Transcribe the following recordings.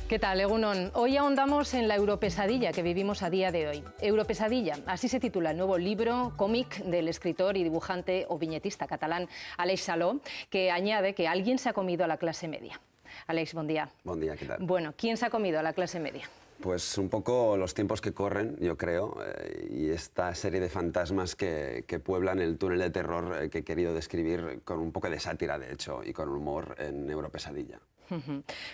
¿Qué tal, Egunon? Hoy ahondamos en la europesadilla que vivimos a día de hoy. Europesadilla, así se titula el nuevo libro, cómic del escritor y dibujante o viñetista catalán Aleix Saló, que añade que alguien se ha comido a la clase media. Aleix, buen día. Buen día, ¿qué tal? Bueno, ¿quién se ha comido a la clase media? Pues un poco los tiempos que corren, yo creo, y esta serie de fantasmas que pueblan el túnel de terror que he querido describir con un poco de sátira, de hecho, y con humor en Europesadilla.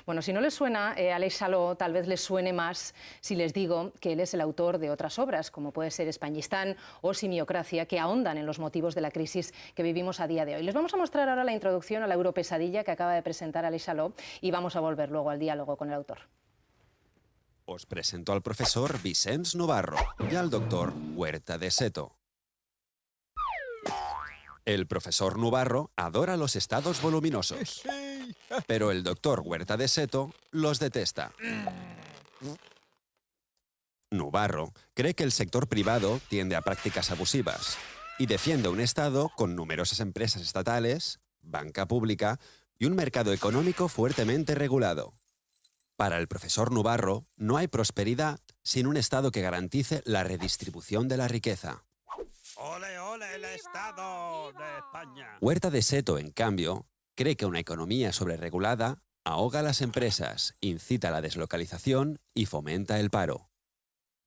Bueno, si no les suena Aleix Saló, tal vez les suene más si les digo que él es el autor de otras obras, como puede ser Españistán o Simiocracia, que ahondan en los motivos de la crisis que vivimos a día de hoy. Les vamos a mostrar ahora la introducción a la europesadilla que acaba de presentar Aleix Saló y vamos a volver luego al diálogo con el autor. Os presento al profesor Vicenç Novarro y al doctor Huerta de Seto. El profesor Novarro adora los estados voluminosos, pero el doctor Huerta de Seto los detesta. Novarro cree que el sector privado tiende a prácticas abusivas y defiende un Estado con numerosas empresas estatales, banca pública y un mercado económico fuertemente regulado. Para el profesor Novarro, no hay prosperidad sin un Estado que garantice la redistribución de la riqueza. ¡Ole, ole, el Estado de España! Huerta de Seto, en cambio, cree que una economía sobreregulada ahoga a las empresas, incita a la deslocalización y fomenta el paro.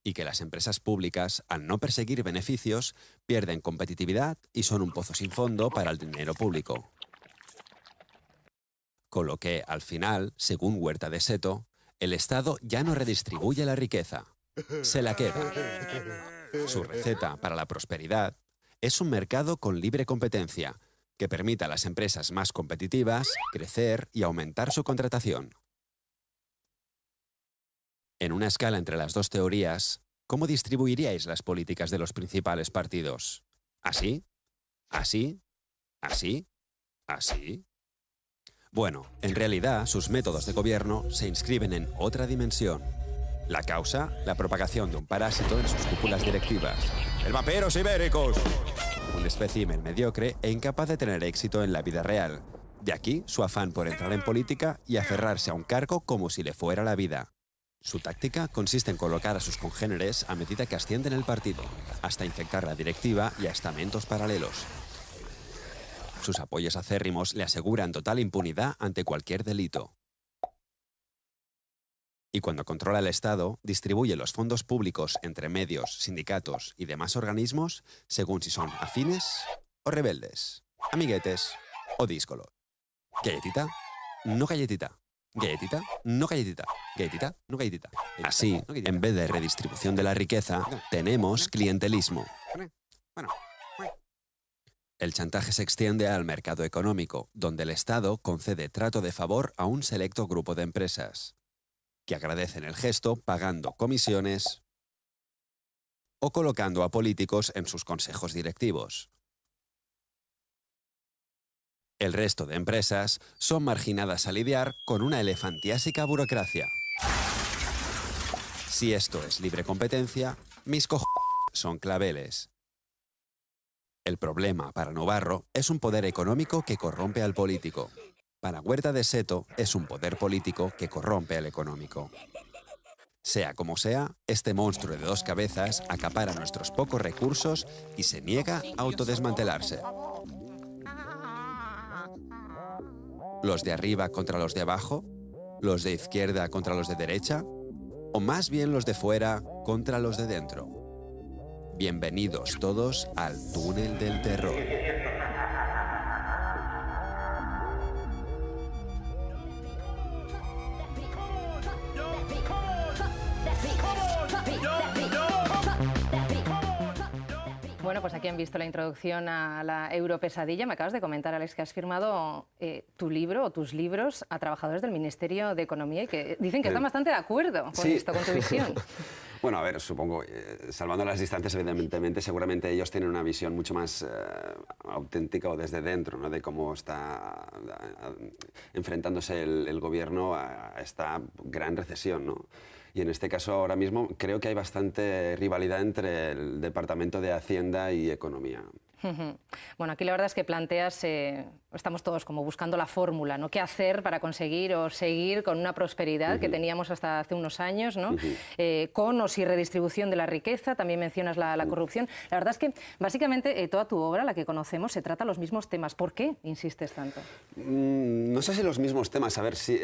Y que las empresas públicas, al no perseguir beneficios, pierden competitividad y son un pozo sin fondo para el dinero público. Con lo que, al final, según Huerta de Seto, el Estado ya no redistribuye la riqueza, se la queda. Su receta para la prosperidad es un mercado con libre competencia, que permita a las empresas más competitivas crecer y aumentar su contratación. En una escala entre las dos teorías, ¿cómo distribuiríais las políticas de los principales partidos? ¿Así? ¿Así? ¿Así? ¿Así? Bueno, en realidad sus métodos de gobierno se inscriben en otra dimensión. La causa, la propagación de un parásito en sus cúpulas directivas. ¡El vampiros ibéricos! Un espécimen mediocre e incapaz de tener éxito en la vida real. De aquí su afán por entrar en política y aferrarse a un cargo como si le fuera la vida. Su táctica consiste en colocar a sus congéneres a medida que ascienden el partido, hasta infectar la directiva y a estamentos paralelos. Sus apoyos acérrimos le aseguran total impunidad ante cualquier delito. Y cuando controla el Estado, distribuye los fondos públicos entre medios, sindicatos y demás organismos según si son afines o rebeldes, amiguetes o díscolos. Galletita, no galletita. Galletita, no galletita. Galletita, no galletita. Así, en vez de redistribución de la riqueza, tenemos clientelismo. El chantaje se extiende al mercado económico, donde el Estado concede trato de favor a un selecto grupo de empresas, que agradecen el gesto pagando comisiones o colocando a políticos en sus consejos directivos. El resto de empresas son marginadas a lidiar con una elefantiásica burocracia. Si esto es libre competencia, mis son claveles. El problema para Novarro es un poder económico que corrompe al político. Para Huerta de Seto es un poder político que corrompe al económico. Sea como sea, este monstruo de dos cabezas acapara nuestros pocos recursos y se niega a autodesmantelarse. ¿Los de arriba contra los de abajo? ¿Los de izquierda contra los de derecha? ¿O más bien los de fuera contra los de dentro? Bienvenidos todos al túnel del terror. Bueno, pues aquí han visto la introducción a la europesadilla. Me acabas de comentar, Alex, que has firmado tu libro o tus libros a trabajadores del Ministerio de Economía y que dicen que están bastante de acuerdo con esto, con tu visión. Bueno, a ver, supongo, salvando las distancias, evidentemente, seguramente ellos tienen una visión mucho más auténtica o desde dentro, ¿no?, de cómo está enfrentándose el gobierno a esta gran recesión, ¿no? Y en este caso ahora mismo creo que hay bastante rivalidad entre el Departamento de Hacienda y Economía. Bueno, aquí la verdad es que planteas, estamos todos como buscando la fórmula, ¿no? ¿Qué hacer para conseguir o seguir con una prosperidad que teníamos hasta hace unos años, ¿no? Con o sin redistribución de la riqueza, también mencionas la corrupción. La verdad es que básicamente toda tu obra, la que conocemos, se trata los mismos temas. ¿Por qué insistes tanto? No sé si los mismos temas, a ver si,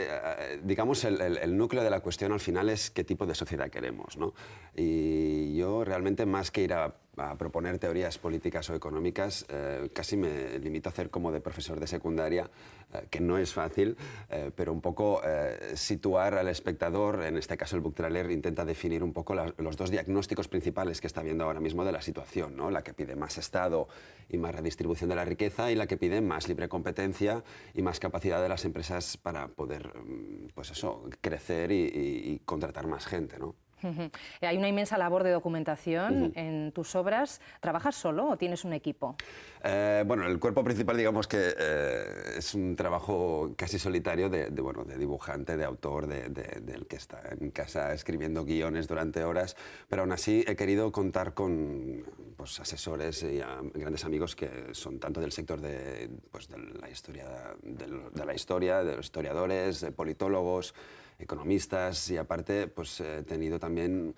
digamos, el núcleo de la cuestión al final es qué tipo de sociedad queremos, ¿no? Y yo realmente, más que ir a proponer teorías políticas o económicas, casi me limito a hacer como de profesor de secundaria, que no es fácil, pero un poco situar al espectador, en este caso el book trailer intenta definir un poco los dos diagnósticos principales que está viendo ahora mismo de la situación, ¿no? La que pide más Estado y más redistribución de la riqueza, y la que pide más libre competencia y más capacidad de las empresas para poder, pues eso, crecer y contratar más gente, ¿no? Hay una inmensa labor de documentación en tus obras. ¿Trabajas solo o tienes un equipo? Bueno, el cuerpo principal, digamos que es un trabajo casi solitario de dibujante, de autor, del que está en casa escribiendo guiones durante horas, pero aún así he querido contar con asesores y grandes amigos que son tanto del sector de la historia, de los historiadores, de politólogos, economistas, y aparte pues he tenido también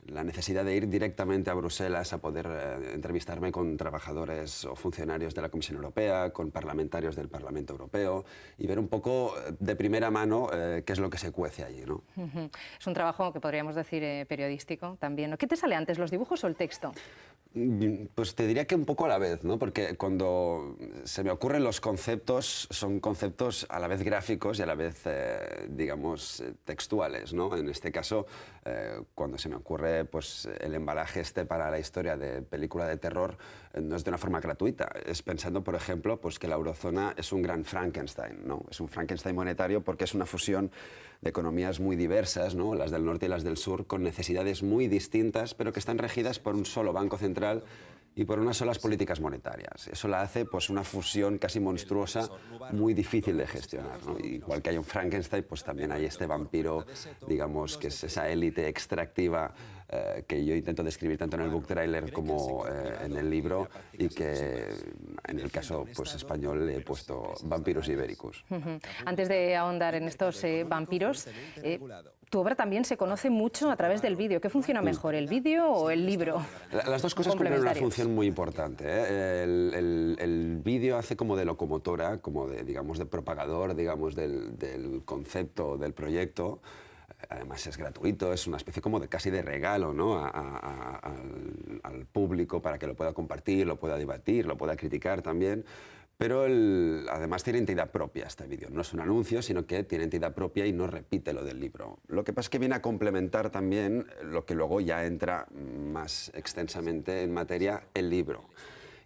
la necesidad de ir directamente a Bruselas a poder entrevistarme con trabajadores o funcionarios de la Comisión Europea, con parlamentarios del Parlamento Europeo, y ver un poco de primera mano qué es lo que se cuece allí, ¿no? Es un trabajo que podríamos decir periodístico también, ¿no? ¿Qué te sale antes, los dibujos o el texto? Pues te diría que un poco a la vez, ¿no? Porque cuando se me ocurren los conceptos, son conceptos a la vez gráficos y a la vez, digamos, textuales, ¿no? En este caso, cuando se me ocurre pues, el embalaje para la historia de película de terror, no es de una forma gratuita. Es pensando, por ejemplo, pues, que la eurozona es un gran Frankenstein, ¿no? Es un Frankenstein monetario porque es una fusión de economías muy diversas, ¿no? Las del norte y las del sur, con necesidades muy distintas, pero que están regidas por un solo banco central y por unas solas políticas monetarias. Eso la hace pues, una fusión casi monstruosa, muy difícil de gestionar, ¿no? Igual que hay un Frankenstein, pues también hay este vampiro, digamos, que es esa élite extractiva que yo intento describir tanto en el book trailer como en el libro, y que en el caso pues, español le he puesto vampiros ibéricos. Antes de ahondar en estos vampiros, tu obra también se conoce mucho a través del vídeo. ¿Qué funciona mejor, el vídeo o el libro? Las dos cosas cumplen una función muy importante, ¿eh? El vídeo hace como de locomotora, como de, digamos, de propagador, digamos, del concepto, del proyecto. Además es gratuito, es una especie como de casi de regalo, ¿no? al público para que lo pueda compartir, lo pueda debatir, lo pueda criticar también. Pero además tiene entidad propia este vídeo. No es un anuncio, sino que tiene entidad propia y no repite lo del libro. Lo que pasa es que viene a complementar también lo que luego ya entra más extensamente en materia, el libro.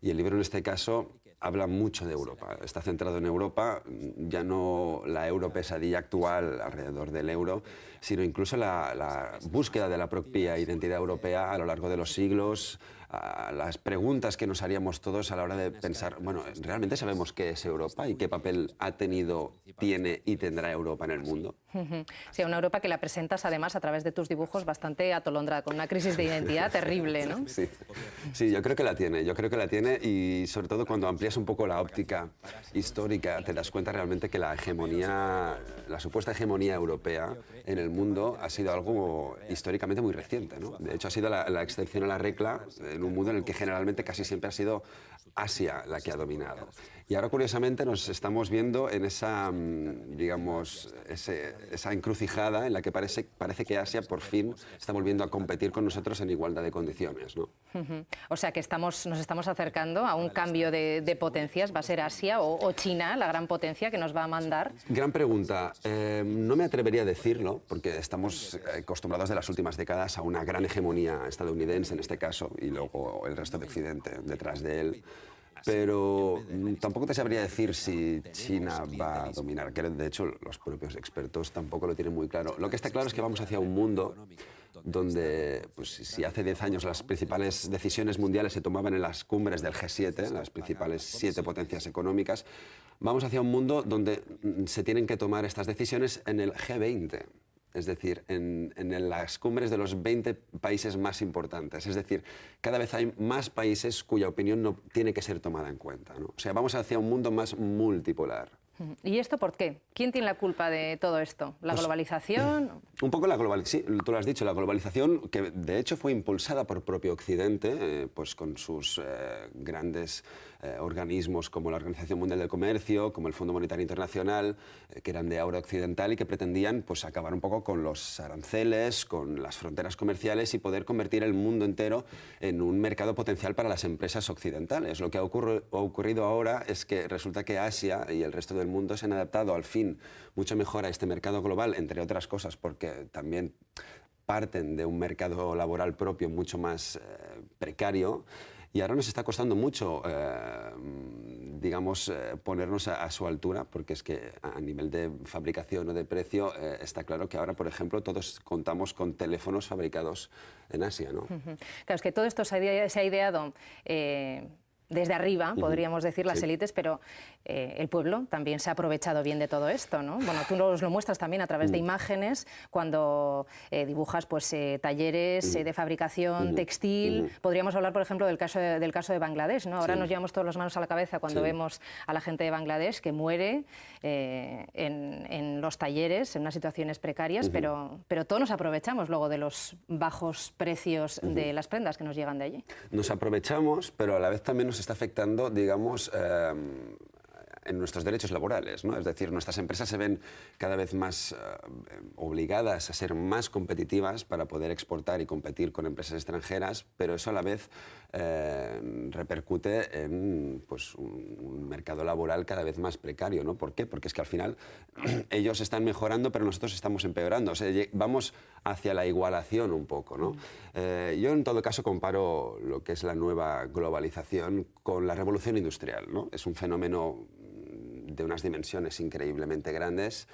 Y el libro en este caso habla mucho de Europa, está centrado en Europa, ya no la europesadilla actual alrededor del euro, sino incluso la búsqueda de la propia identidad europea a lo largo de los siglos, las preguntas que nos haríamos todos a la hora de pensar, bueno, ¿realmente sabemos qué es Europa y qué papel ha tenido, tiene y tendrá Europa en el mundo? Sí, una Europa que la presentas además a través de tus dibujos bastante atolondrada, con una crisis de identidad terrible, ¿no? Sí, yo creo que la tiene, y sobre todo cuando amplías un poco la óptica histórica te das cuenta realmente que la supuesta hegemonía europea en el mundo ha sido algo históricamente muy reciente, ¿no? De hecho ha sido la excepción a la regla en un mundo en el que generalmente casi siempre ha sido Asia la que ha dominado. Y ahora, curiosamente, nos estamos viendo en esa, digamos, esa encrucijada en la que parece que Asia por fin está volviendo a competir con nosotros en igualdad de condiciones, ¿no? O sea que nos estamos acercando a un cambio de potencias. ¿Va a ser Asia o China la gran potencia que nos va a mandar? Gran pregunta. No me atrevería a decirlo, porque estamos acostumbrados de las últimas décadas a una gran hegemonía estadounidense en este caso, y luego el resto de Occidente detrás de él. Pero tampoco te sabría decir si China va a dominar, que de hecho los propios expertos tampoco lo tienen muy claro. Lo que está claro es que vamos hacia un mundo donde, pues, si hace 10 años las principales decisiones mundiales se tomaban en las cumbres del G7, las principales 7 potencias económicas, vamos hacia un mundo donde se tienen que tomar estas decisiones en el G20. es decir, en las cumbres de los 20 países más importantes. Es decir, cada vez hay más países cuya opinión no tiene que ser tomada en cuenta, ¿no? O sea, vamos hacia un mundo más multipolar. ¿Y esto por qué? ¿Quién tiene la culpa de todo esto? ¿La globalización? Un poco la globalización, sí, tú lo has dicho, la globalización que de hecho fue impulsada por propio Occidente, pues con sus grandes organismos como la Organización Mundial del Comercio, como el Fondo Monetario Internacional, que eran de aura occidental y que pretendían pues, acabar un poco con los aranceles, con las fronteras comerciales y poder convertir el mundo entero en un mercado potencial para las empresas occidentales. Lo que ha ocurrido ahora es que resulta que Asia y el resto del mundo se han adaptado al fin mucho mejor a este mercado global, entre otras cosas porque también parten de un mercado laboral propio mucho más precario. Y ahora nos está costando mucho, digamos, ponernos a su altura, porque es que a nivel de fabricación o de precio está claro que ahora, por ejemplo, todos contamos con teléfonos fabricados en Asia, ¿no? Claro, es que todo esto se ha ideado desde arriba, podríamos decir, las élites, pero el pueblo también se ha aprovechado bien de todo esto, ¿no? Bueno, tú nos lo muestras también a través de imágenes, cuando dibujas pues, talleres de fabricación textil. Podríamos hablar, por ejemplo, del caso de Bangladesh, ¿no? Ahora nos llevamos todas las manos a la cabeza cuando vemos a la gente de Bangladesh que muere en los talleres, en unas situaciones precarias, pero todos nos aprovechamos luego de los bajos precios de las prendas que nos llegan de allí. Nos aprovechamos, pero a la vez también nos está afectando, digamos, en nuestros derechos laborales, ¿no? Es decir, nuestras empresas se ven cada vez más obligadas a ser más competitivas para poder exportar y competir con empresas extranjeras, pero eso a la vez repercute en pues, un mercado laboral cada vez más precario, ¿no? ¿Por qué? Porque es que al final ellos están mejorando, pero nosotros estamos empeorando. O sea, vamos hacia la igualación un poco, ¿no? Yo en todo caso comparo lo que es la nueva globalización con la revolución industrial, ¿no? Es un fenómeno de unas dimensiones increíblemente grandes,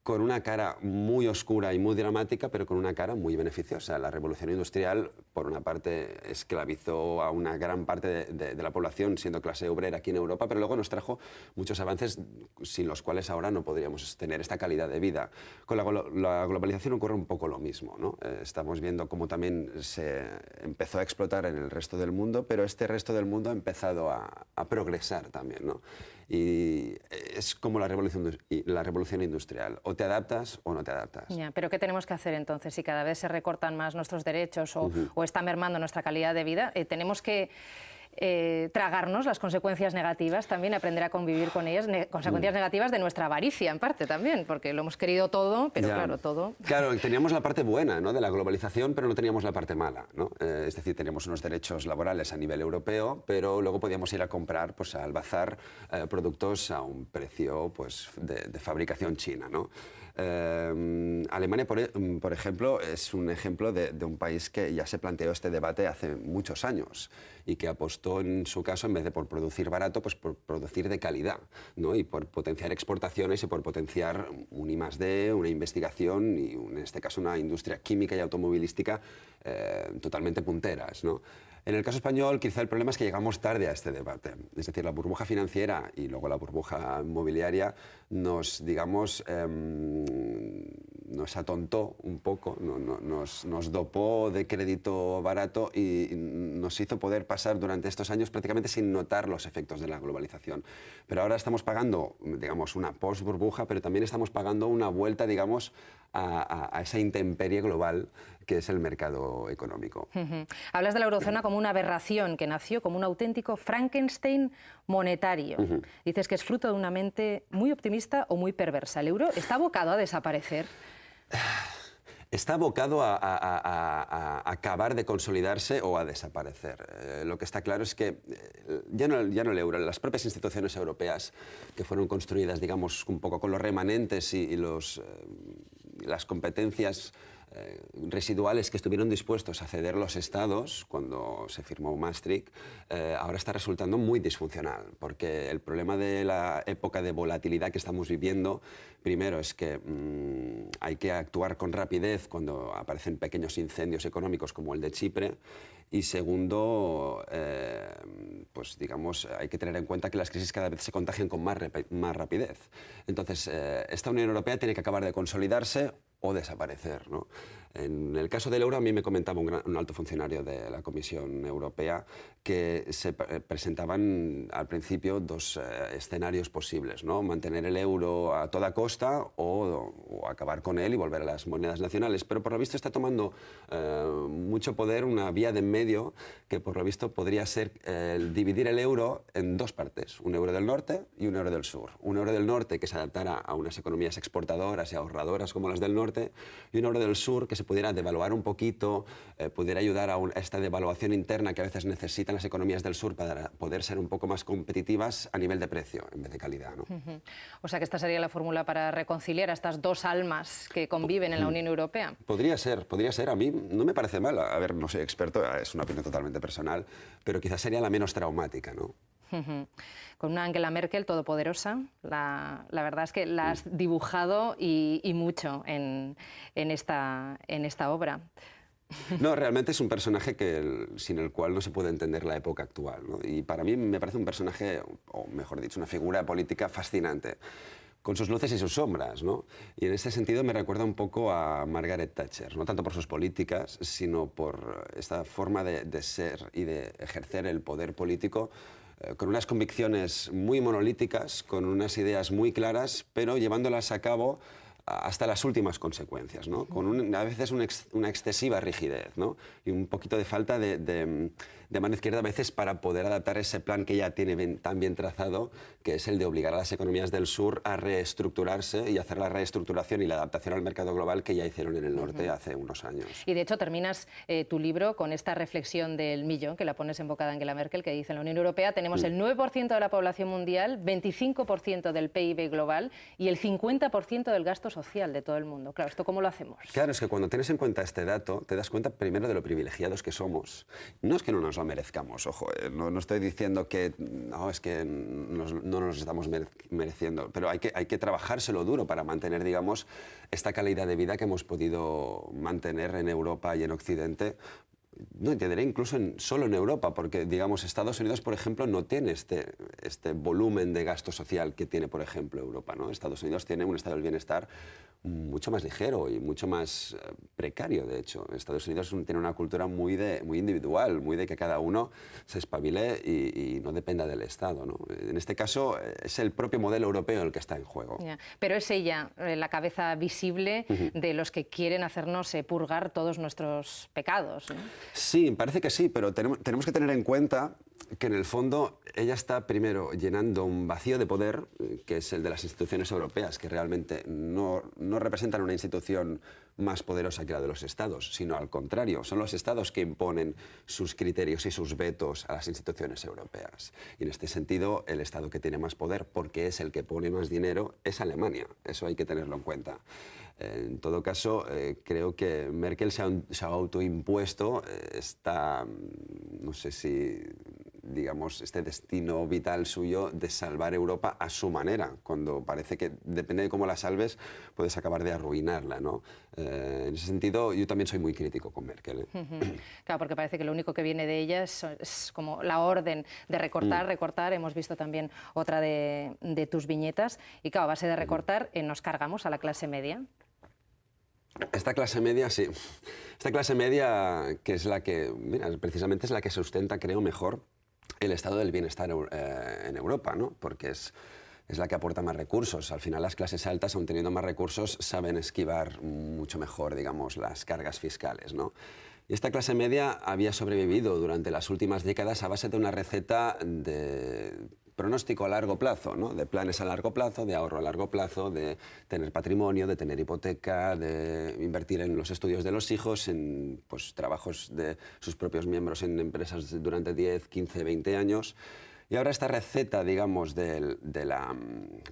con una cara muy oscura y muy dramática, pero con una cara muy beneficiosa. La revolución industrial, por una parte, esclavizó a una gran parte de la población, siendo clase obrera aquí en Europa, pero luego nos trajo muchos avances sin los cuales ahora no podríamos tener esta calidad de vida. Con la globalización ocurre un poco lo mismo, ¿no? Estamos viendo cómo también se empezó a explotar en el resto del mundo, pero este resto del mundo ha empezado a progresar también, ¿no? Y es como la revolución industrial. O te adaptas o no te adaptas. Ya, pero ¿qué tenemos que hacer entonces? Si cada vez se recortan más nuestros derechos o está mermando nuestra calidad de vida, tenemos que tragarnos las consecuencias negativas, también aprender a convivir con ellas, consecuencias negativas de nuestra avaricia en parte también, porque lo hemos querido todo, pero claro, todo... Claro, teníamos la parte buena, ¿no?, de la globalización, pero no teníamos la parte mala, ¿no? Es decir, teníamos unos derechos laborales a nivel europeo, pero luego podíamos ir a comprar pues, al bazar productos a un precio pues, de fabricación china, ¿no? Alemania, por ejemplo, es un ejemplo de un país que ya se planteó este debate hace muchos años y que apostó en su caso, en vez de por producir barato, pues por producir de calidad, ¿no? Y por potenciar exportaciones y por potenciar un I+D, una investigación y en este caso una industria química y automovilística totalmente punteras, ¿no? En el caso español, quizá el problema es que llegamos tarde a este debate. Es decir, la burbuja financiera y luego la burbuja inmobiliaria nos, digamos, nos atontó un poco, nos dopó de crédito barato y nos hizo poder pasar durante estos años prácticamente sin notar los efectos de la globalización. Pero ahora estamos pagando, digamos, una post-burbuja, pero también estamos pagando una vuelta, digamos, a esa intemperie global que es el mercado económico. Hablas de la eurozona como una aberración que nació como un auténtico Frankenstein monetario. Dices que es fruto de una mente muy optimista o muy perversa. ¿El euro está abocado a desaparecer? Está abocado a acabar de consolidarse o a desaparecer. Lo que está claro es que ya no el euro, las propias instituciones europeas que fueron construidas, digamos, un poco con los remanentes y las competencias residuales que estuvieron dispuestos a ceder los estados cuando se firmó Maastricht, ahora está resultando muy disfuncional, porque el problema de la época de volatilidad que estamos viviendo, primero es que hay que actuar con rapidez cuando aparecen pequeños incendios económicos como el de Chipre, y segundo, pues digamos, hay que tener en cuenta que las crisis cada vez se contagian con más rapidez. Entonces, esta Unión Europea tiene que acabar de consolidarse o desaparecer, ¿no? En el caso del euro, a mí me comentaba un alto funcionario de la Comisión Europea que se presentaban al principio dos escenarios posibles, ¿no? Mantener el euro a toda costa o acabar con él y volver a las monedas nacionales. Pero por lo visto está tomando mucho poder una vía de en medio que por lo visto podría ser dividir el euro en dos partes, un euro del norte y un euro del sur. Un euro del norte que se adaptara a unas economías exportadoras y ahorradoras como las del norte y un euro del sur que se pudiera devaluar un poquito, pudiera ayudar a esta devaluación interna que a veces necesitan las economías del sur para poder ser un poco más competitivas a nivel de precio en vez de calidad, ¿no? O sea que esta sería la fórmula para reconciliar a estas dos almas que conviven en la Unión Europea. Podría ser. A mí no me parece mal. A ver, no soy experto, es una opinión totalmente personal, pero quizás sería la menos traumática, ¿no? Con una Angela Merkel todopoderosa, la verdad es que la has dibujado y mucho en esta obra. No, realmente es un personaje sin el cual no se puede entender la época actual, ¿no? Y para mí me parece un personaje, o mejor dicho, una figura política fascinante, con sus luces y sus sombras, ¿no? Y en ese sentido me recuerda un poco a Margaret Thatcher, no tanto por sus políticas, sino por esta forma de ser y de ejercer el poder político con unas convicciones muy monolíticas, con unas ideas muy claras, pero llevándolas a cabo hasta las últimas consecuencias, ¿no? Con a veces una excesiva rigidez, ¿no? Y un poquito de falta de mano izquierda a veces para poder adaptar ese plan que ya tiene tan bien trazado, que es el de obligar a las economías del sur a reestructurarse y hacer la reestructuración y la adaptación al mercado global que ya hicieron en el norte hace unos años. Y de hecho terminas tu libro con esta reflexión del millón, que la pones en boca de Angela Merkel, que dice: en la Unión Europea tenemos el 9% de la población mundial, 25% del PIB global y el 50% del gasto social de todo el mundo. Claro, ¿esto cómo lo hacemos? Claro, es que cuando tienes en cuenta este dato, te das cuenta primero de lo privilegiados que somos. No es que no nos lo merezcamos, ojo, no estoy diciendo que no, es que no nos estamos mereciendo, pero hay que trabajárselo duro para mantener, digamos, esta calidad de vida que hemos podido mantener en Europa y en Occidente. No, te diré incluso solo en Europa, porque, digamos, Estados Unidos, por ejemplo, no tiene este volumen de gasto social que tiene, por ejemplo, Europa, ¿no? Estados Unidos tiene un estado del bienestar mucho más ligero y mucho más precario, de hecho. Estados Unidos tiene una cultura muy individual, muy de que cada uno se espabile y no dependa del Estado, ¿no? En este caso, es el propio modelo europeo el que está en juego. Ya. Pero es ella la cabeza visible de los que quieren hacernos purgar todos nuestros pecados, ¿no? Sí, parece que sí, pero tenemos que tener en cuenta que en el fondo ella está primero llenando un vacío de poder, que es el de las instituciones europeas, que realmente no representan una institución más poderosa que la de los estados, sino al contrario, son los estados que imponen sus criterios y sus vetos a las instituciones europeas. Y en este sentido, el estado que tiene más poder, porque es el que pone más dinero, es Alemania. Eso hay que tenerlo en cuenta. En todo caso, creo que Merkel se ha autoimpuesto no sé si, digamos, este destino vital suyo de salvar Europa a su manera, cuando parece que, depende de cómo la salves, puedes acabar de arruinarla, ¿no? En ese sentido, yo también soy muy crítico con Merkel. Claro, porque parece que lo único que viene de ella es como la orden de recortar, recortar. Hemos visto también otra de tus viñetas. Y claro, a base de recortar, nos cargamos a la clase media. Esta clase media, sí. Esta clase media, que es la que, mira, precisamente es la que sustenta, creo, mejor el estado del bienestar en Europa, ¿no? Porque es la que aporta más recursos. Al final, las clases altas, aun teniendo más recursos, saben esquivar mucho mejor, digamos, las cargas fiscales, ¿no? Y esta clase media había sobrevivido durante las últimas décadas a base de una receta de pronóstico a largo plazo, ¿no? De planes a largo plazo, de ahorro a largo plazo, de tener patrimonio, de tener hipoteca, de invertir en los estudios de los hijos, en trabajos de sus propios miembros en empresas durante 10, 15, 20 años. Y ahora esta receta, digamos, de la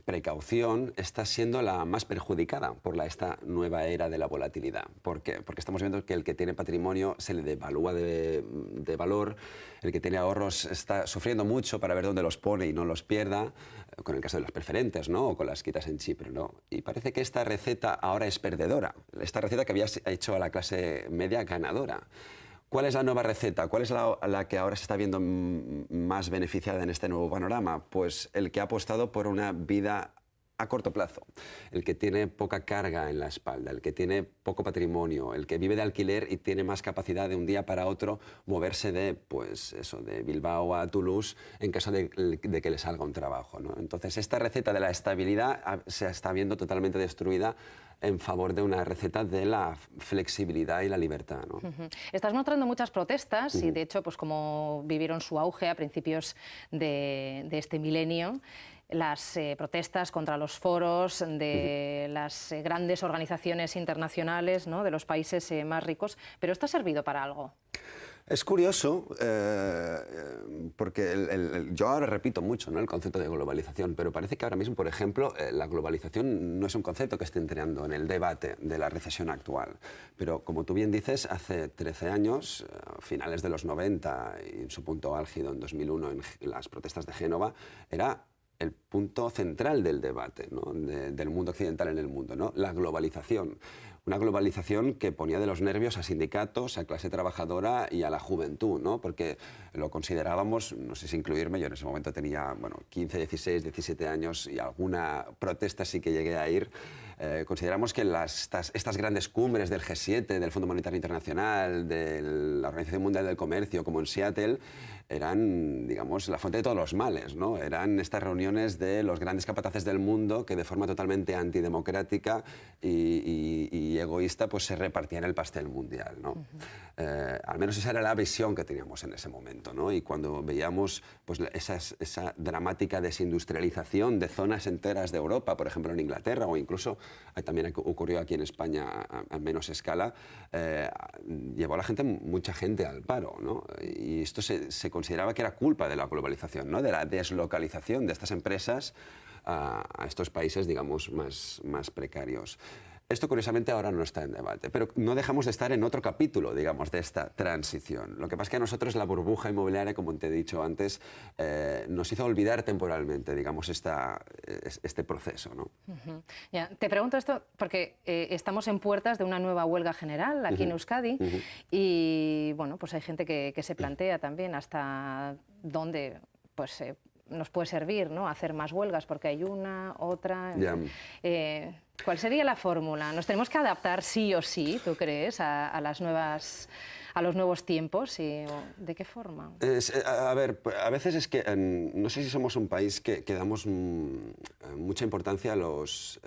precaución está siendo la más perjudicada por esta nueva era de la volatilidad. ¿Por qué? Porque estamos viendo que el que tiene patrimonio se le devalúa de valor, el que tiene ahorros está sufriendo mucho para ver dónde los pone y no los pierda, con el caso de las preferentes, ¿no? O con las quitas en Chipre, ¿no? Y parece que esta receta ahora es perdedora, esta receta que había hecho a la clase media ganadora. ¿Cuál es la nueva receta? ¿Cuál es la que ahora se está viendo más beneficiada en este nuevo panorama? Pues el que ha apostado por una vida a corto plazo, el que tiene poca carga en la espalda, el que tiene poco patrimonio, el que vive de alquiler y tiene más capacidad de un día para otro moverse de, pues eso, de Bilbao a Toulouse en caso de que le salga un trabajo, ¿no? Entonces, esta receta de la estabilidad se está viendo totalmente destruida en favor de una receta de la flexibilidad y la libertad, ¿no? Estás notando muchas protestas y, de hecho, pues como vivieron su auge a principios de este milenio, las protestas contra los foros de las grandes organizaciones internacionales, ¿no?, de los países más ricos, pero ¿esto ha servido para algo? Es curioso, porque yo ahora repito mucho, ¿no?, el concepto de globalización, pero parece que ahora mismo, por ejemplo, la globalización no es un concepto que esté entrando en el debate de la recesión actual. Pero, como tú bien dices, hace 13 años, a finales de los 90 y en su punto álgido en 2001 en las protestas de Génova, era el punto central del debate, ¿no?, del mundo occidental en el mundo, ¿no?, la globalización. Una globalización que ponía de los nervios a sindicatos, a clase trabajadora y a la juventud, ¿no?, porque lo considerábamos, no sé si incluirme, yo en ese momento tenía 15, 16, 17 años y alguna protesta sí que llegué a ir. Consideramos que estas grandes cumbres del G7, del Fondo Monetario Internacional, de la Organización Mundial del Comercio, como en Seattle, eran, digamos, la fuente de todos los males, ¿no? Eran estas reuniones de los grandes capataces del mundo que de forma totalmente antidemocrática y egoísta pues se repartían el pastel mundial, ¿no? Al menos esa era la visión que teníamos en ese momento, ¿no? Y cuando veíamos pues, esa dramática desindustrialización de zonas enteras de Europa, por ejemplo en Inglaterra, o incluso también ocurrió aquí en España a menos escala, llevó a la gente, mucha gente al paro, ¿no? Y esto se consideraba que era culpa de la globalización, ¿no?, de la deslocalización de estas empresas a estos países, digamos, más precarios. Esto, curiosamente, ahora no está en debate, pero no dejamos de estar en otro capítulo, digamos, de esta transición. Lo que pasa es que a nosotros la burbuja inmobiliaria, como te he dicho antes, nos hizo olvidar temporalmente, digamos, este proceso, ¿no? Ya, te pregunto esto porque estamos en puertas de una nueva huelga general aquí en Euskadi y, bueno, pues hay gente que se plantea también hasta dónde, pues, nos puede servir, ¿no?, hacer más huelgas, porque hay una, otra... ¿Cuál sería la fórmula? ¿Nos tenemos que adaptar sí o sí, tú crees, a los nuevos tiempos? ¿De qué forma? A ver, a veces es que no sé si somos un país que damos mucha importancia a los,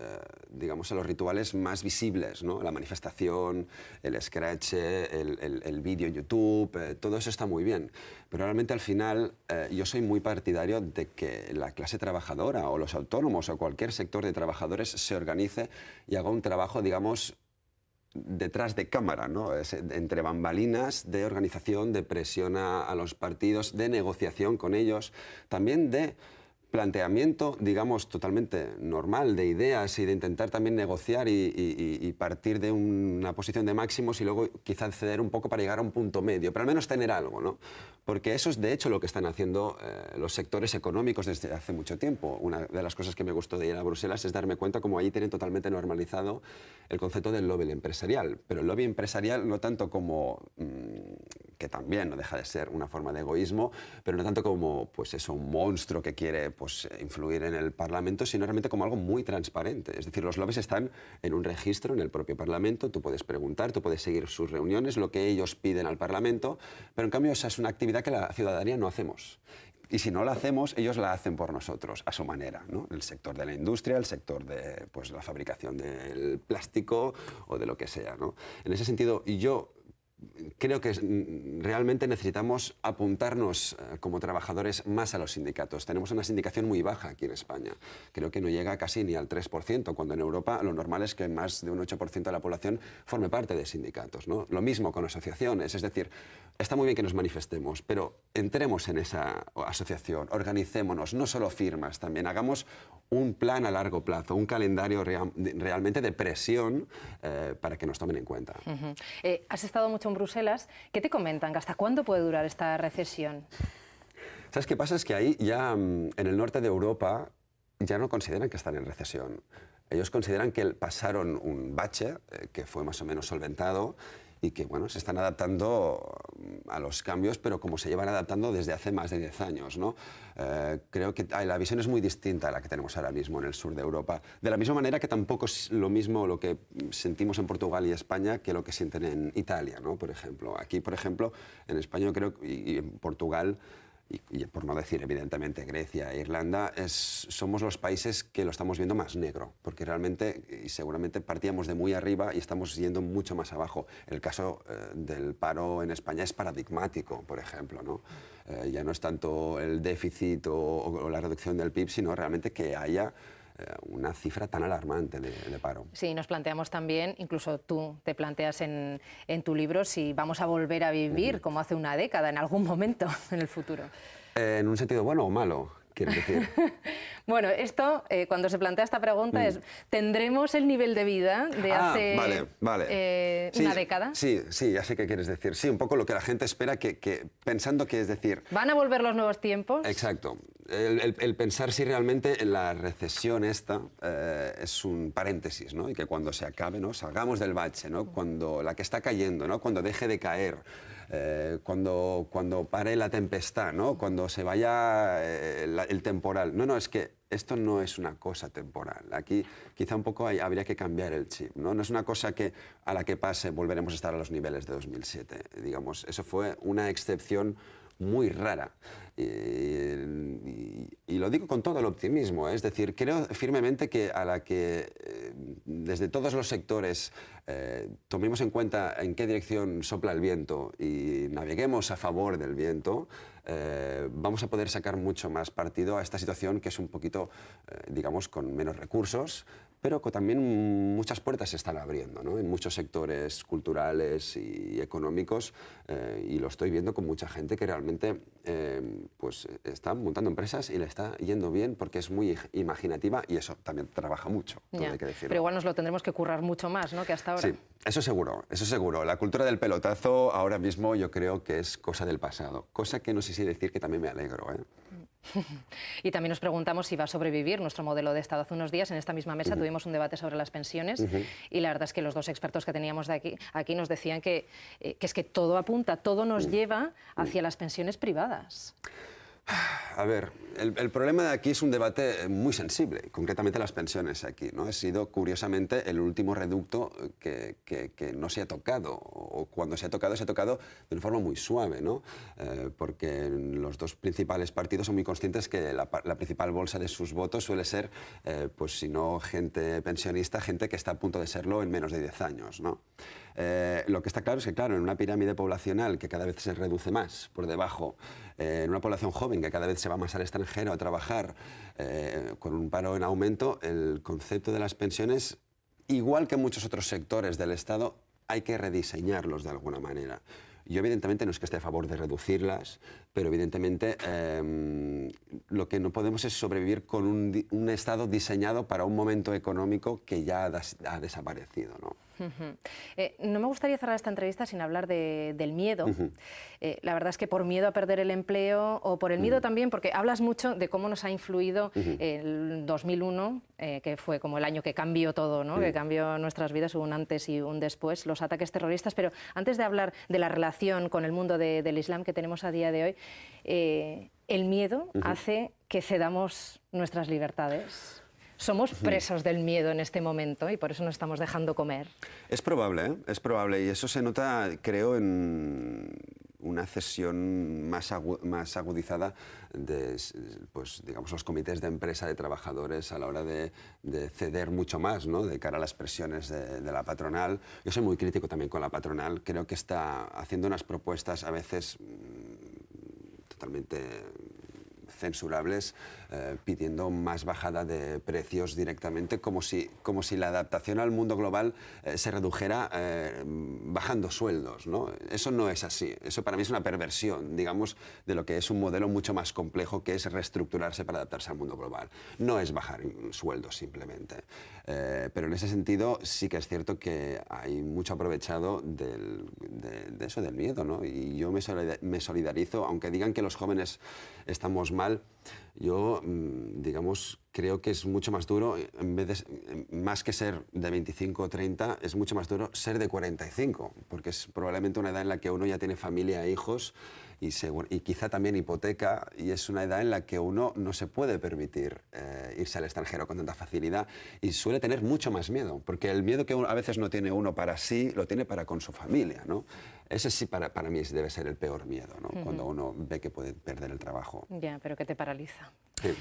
digamos, a los rituales más visibles, ¿no? La manifestación, el scratch, el vídeo en YouTube, todo eso está muy bien. Pero realmente al final yo soy muy partidario de que la clase trabajadora o los autónomos o cualquier sector de trabajadores se organice y haga un trabajo, digamos, detrás de cámara, ¿no?, entre bambalinas, de organización, de presión a los partidos, de negociación con ellos, también de planteamiento, digamos, totalmente normal de ideas y de intentar también negociar y partir de una posición de máximos y luego quizás ceder un poco para llegar a un punto medio, pero al menos tener algo, ¿no? Porque eso es de hecho lo que están haciendo los sectores económicos desde hace mucho tiempo. Una de las cosas que me gustó de ir a Bruselas es darme cuenta cómo allí tienen totalmente normalizado el concepto del lobby empresarial, pero el lobby empresarial no tanto como, que también no deja de ser una forma de egoísmo, pero no tanto como pues eso, un monstruo que quiere pues, influir en el Parlamento, sino realmente como algo muy transparente. Es decir, los lobbies están en un registro en el propio Parlamento, tú puedes preguntar, tú puedes seguir sus reuniones, lo que ellos piden al Parlamento, pero en cambio esa es una actividad que la ciudadanía no hacemos. Y si no la hacemos, ellos la hacen por nosotros, a su manera, ¿no? El sector de la industria, el sector de pues, la fabricación del plástico o de lo que sea, ¿no? En ese sentido, y yo creo que realmente necesitamos apuntarnos como trabajadores más a los sindicatos. Tenemos una sindicación muy baja aquí en España. Creo que no llega casi ni al 3%, cuando en Europa lo normal es que más de un 8% de la población forme parte de sindicatos, ¿no? Lo mismo con asociaciones, es decir, está muy bien que nos manifestemos, pero entremos en esa asociación, organicémonos, no solo firmas, también hagamos un plan a largo plazo, un calendario realmente de presión para que nos tomen en cuenta. Has estado mucho en Bruselas. ¿Qué te comentan? ¿Hasta cuándo puede durar esta recesión? ¿Sabes qué pasa? Es que ahí ya en el norte de Europa ya no consideran que están en recesión. Ellos consideran que pasaron un bache que fue más o menos solventado y que bueno, se están adaptando a los cambios, pero como se llevan adaptando desde hace más de 10 años, ¿no? Creo que la visión es muy distinta a la que tenemos ahora mismo en el sur de Europa, de la misma manera que tampoco es lo mismo lo que sentimos en Portugal y España que lo que sienten en Italia, ¿no? Por ejemplo, aquí, por ejemplo, en España creo, y en Portugal, y por no decir evidentemente Grecia e Irlanda, somos los países que lo estamos viendo más negro, porque realmente y seguramente partíamos de muy arriba y estamos yendo mucho más abajo. El caso del paro en España es paradigmático, por ejemplo, ¿no? Ya no es tanto el déficit o la reducción del PIB, sino realmente que haya una cifra tan alarmante de paro. Sí, nos planteamos también, incluso tú te planteas en tu libro, si vamos a volver a vivir como hace una década, en algún momento en el futuro. ¿En un sentido bueno o malo, quieres decir? Bueno, esto, cuando se plantea esta pregunta, es, ¿tendremos el nivel de vida de hace una década? Sí, ya sé qué quieres decir. Sí, un poco lo que la gente espera, pensando que es decir... ¿Van a volver los nuevos tiempos? Exacto. El pensar si realmente la recesión esta es un paréntesis, ¿no? Y que cuando se acabe, ¿no? Salgamos del bache, ¿no? Cuando la que está cayendo, ¿no? Cuando deje de caer, cuando pare la tempestad, ¿no? Cuando se vaya el temporal. No, es que esto no es una cosa temporal. Aquí quizá un poco habría que cambiar el chip, ¿no? No es una cosa que a la que pase volveremos a estar a los niveles de 2007. Digamos, eso fue una excepción muy rara. Y lo digo con todo el optimismo, ¿eh? Es decir, creo firmemente que a la que desde todos los sectores tomemos en cuenta en qué dirección sopla el viento y naveguemos a favor del viento, vamos a poder sacar mucho más partido a esta situación que es un poquito, digamos, con menos recursos, pero que también muchas puertas se están abriendo, ¿no? En muchos sectores culturales y económicos, y lo estoy viendo con mucha gente que realmente pues está montando empresas y le está yendo bien porque es muy imaginativa y eso también trabaja mucho, todo hay que decirlo. Pero igual nos lo tendremos que currar mucho más, ¿no?, que hasta ahora. Sí, eso seguro, eso seguro. La cultura del pelotazo ahora mismo yo creo que es cosa del pasado, cosa que no sé si decir que también me alegro, ¿eh? Y también nos preguntamos si va a sobrevivir nuestro modelo de Estado. Hace unos días en esta misma mesa tuvimos un debate sobre las pensiones y la verdad es que los dos expertos que teníamos de aquí nos decían que es que todo apunta, todo nos lleva hacia las pensiones privadas. A ver, el problema de aquí es un debate muy sensible, concretamente las pensiones aquí, ¿no? Ha sido, curiosamente, el último reducto que no se ha tocado, o cuando se ha tocado de una forma muy suave, ¿no? Porque los dos principales partidos son muy conscientes que la principal bolsa de sus votos suele ser, pues si no gente pensionista, gente que está a punto de serlo en menos de 10 años, ¿no? Lo que está claro es que, claro, en una pirámide poblacional que cada vez se reduce más por debajo, en una población joven que cada vez se va más al extranjero a trabajar, con un paro en aumento, el concepto de las pensiones, igual que muchos otros sectores del Estado, hay que rediseñarlos de alguna manera. Yo evidentemente no es que esté a favor de reducirlas, pero evidentemente lo que no podemos es sobrevivir con un Estado diseñado para un momento económico que ya ha desaparecido, ¿no? No me gustaría cerrar esta entrevista sin hablar del miedo. La verdad es que por miedo a perder el empleo o por el miedo también, porque hablas mucho de cómo nos ha influido el 2001, que fue como el año que cambió todo, ¿no? Que cambió nuestras vidas, un antes y un después, los ataques terroristas. Pero antes de hablar de la relación con el mundo del Islam que tenemos a día de hoy, el miedo hace que cedamos nuestras libertades. Somos presos del miedo en este momento y por eso nos estamos dejando comer. Es probable, ¿eh? Es probable, y eso se nota, creo, en una cesión más agudizada de, pues, digamos, los comités de empresa de trabajadores a la hora de ceder mucho más, ¿no? De cara a las presiones de la patronal. Yo soy muy crítico también con la patronal, creo que está haciendo unas propuestas a veces totalmente censurables, pidiendo más bajada de precios directamente, como si la adaptación al mundo global se redujera bajando sueldos, ¿no? Eso no es así. Eso para mí es una perversión, digamos, de lo que es un modelo mucho más complejo, que es reestructurarse para adaptarse al mundo global. No es bajar sueldos simplemente. Pero en ese sentido sí que es cierto que hay mucho aprovechado de eso, del miedo, ¿no? Y yo me solidarizo, aunque digan que los jóvenes estamos mal. Yo, digamos, creo que es mucho más duro, más que ser de 25 o 30, es mucho más duro ser de 45, porque es probablemente una edad en la que uno ya tiene familia e hijos y quizá también hipoteca, y es una edad en la que uno no se puede permitir irse al extranjero con tanta facilidad y suele tener mucho más miedo, porque el miedo que a veces no tiene uno para sí, lo tiene para con su familia, ¿no? Ese sí para mí debe ser el peor miedo, ¿no? Cuando uno ve que puede perder el trabajo. Ya, pero que te paraliza. Sí.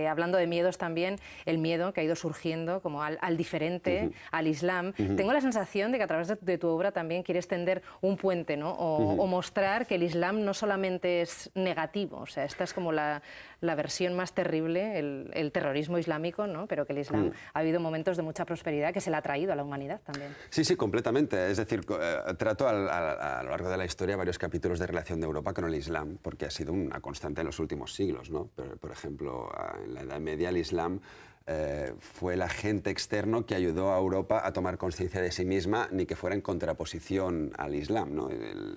Hablando de miedos también, el miedo que ha ido surgiendo como al diferente, al Islam. Tengo la sensación de que a través de tu obra también quieres tender un puente, ¿no? O mostrar que el Islam no solamente es negativo, o sea, esta es como la versión más terrible, el terrorismo islámico, ¿no? Pero que el Islam ha habido momentos de mucha prosperidad que se le ha traído a la humanidad también. Sí, sí, completamente. Es decir, trato a lo largo de la historia varios capítulos de relación de Europa con el Islam, porque ha sido una constante en los últimos siglos, ¿no? Por ejemplo, en la Edad Media el Islam fue el agente externo que ayudó a Europa a tomar conciencia de sí misma, ni que fuera en contraposición al Islam, ¿no?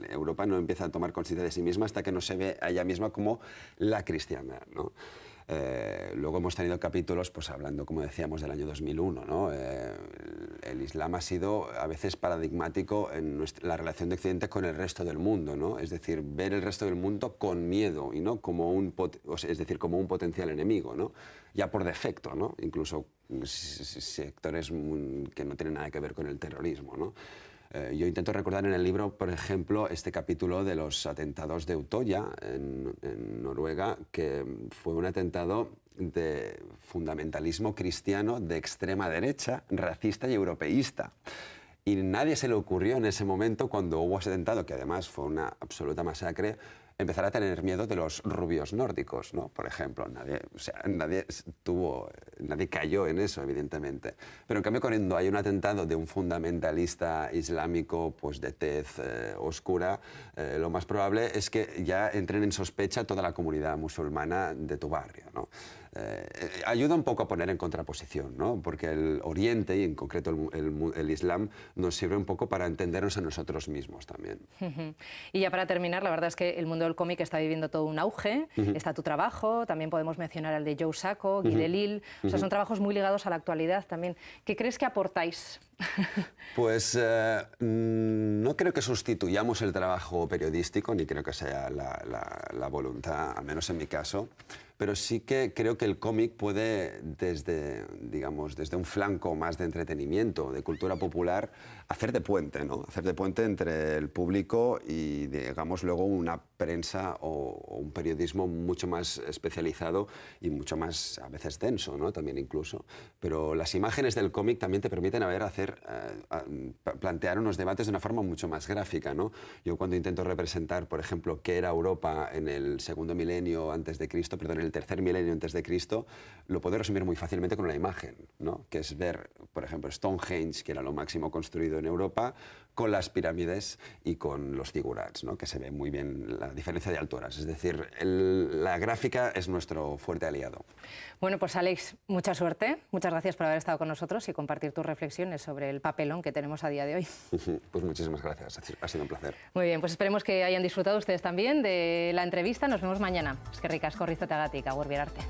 Europa no empieza a tomar conciencia de sí misma hasta que no se ve a ella misma como la cristiandad, ¿no? Luego hemos tenido capítulos pues, hablando, como decíamos, del año 2001. ¿no? El Islam ha sido a veces paradigmático en la relación de Occidente con el resto del mundo, ¿no? Es decir, ver el resto del mundo con miedo y no como es decir, como un potencial enemigo, ¿no? Ya por defecto, ¿no? Incluso sectores que no tienen nada que ver con el terrorismo, ¿no? Yo intento recordar en el libro, por ejemplo, este capítulo de los atentados de Utoya, en Noruega, que fue un atentado de fundamentalismo cristiano de extrema derecha, racista y europeísta. Y nadie se le ocurrió en ese momento, cuando hubo ese atentado, que además fue una absoluta masacre, empezar a tener miedo de los rubios nórdicos, ¿no? Por ejemplo, nadie cayó en eso, evidentemente. Pero en cambio, cuando hay un atentado de un fundamentalista islámico pues de tez oscura, lo más probable es que ya entren en sospecha toda la comunidad musulmana de tu barrio, ¿no? Ayuda un poco a poner en contraposición, ¿no? Porque el Oriente, y en concreto el Islam, nos sirve un poco para entendernos a nosotros mismos también. Y ya para terminar, la verdad es que el mundo del cómic está viviendo todo un auge. Está tu trabajo, también podemos mencionar el de Joe Sacco, Guy Delisle. O sea, son trabajos muy ligados a la actualidad también. ¿Qué crees que aportáis? Pues no creo que sustituyamos el trabajo periodístico, ni creo que sea la voluntad, al menos en mi caso. Pero sí que creo que el cómic puede, desde un flanco más de entretenimiento, de cultura popular, hacer de puente, ¿no? Hacer de puente entre el público y, digamos, luego una prensa o un periodismo mucho más especializado y mucho más, a veces, denso, ¿no? También incluso. Pero las imágenes del cómic también te permiten plantear unos debates de una forma mucho más gráfica, ¿no? Yo cuando intento representar, por ejemplo, qué era Europa en el segundo milenio antes de Cristo, perdón, en el tercer milenio antes de Cristo, lo puedo resumir muy fácilmente con una imagen, ¿no? Que es ver, por ejemplo, Stonehenge, que era lo máximo construido en Europa, con las pirámides y con los zigurats, ¿no? Que se ve muy bien la diferencia de alturas. Es decir, la gráfica es nuestro fuerte aliado. Bueno, pues Àlex, mucha suerte. Muchas gracias por haber estado con nosotros y compartir tus reflexiones sobre el papelón que tenemos a día de hoy. Pues muchísimas gracias, ha sido un placer. Muy bien, pues esperemos que hayan disfrutado ustedes también de la entrevista. Nos vemos mañana. Es que ricasco, rizotagatik, agur bier arte.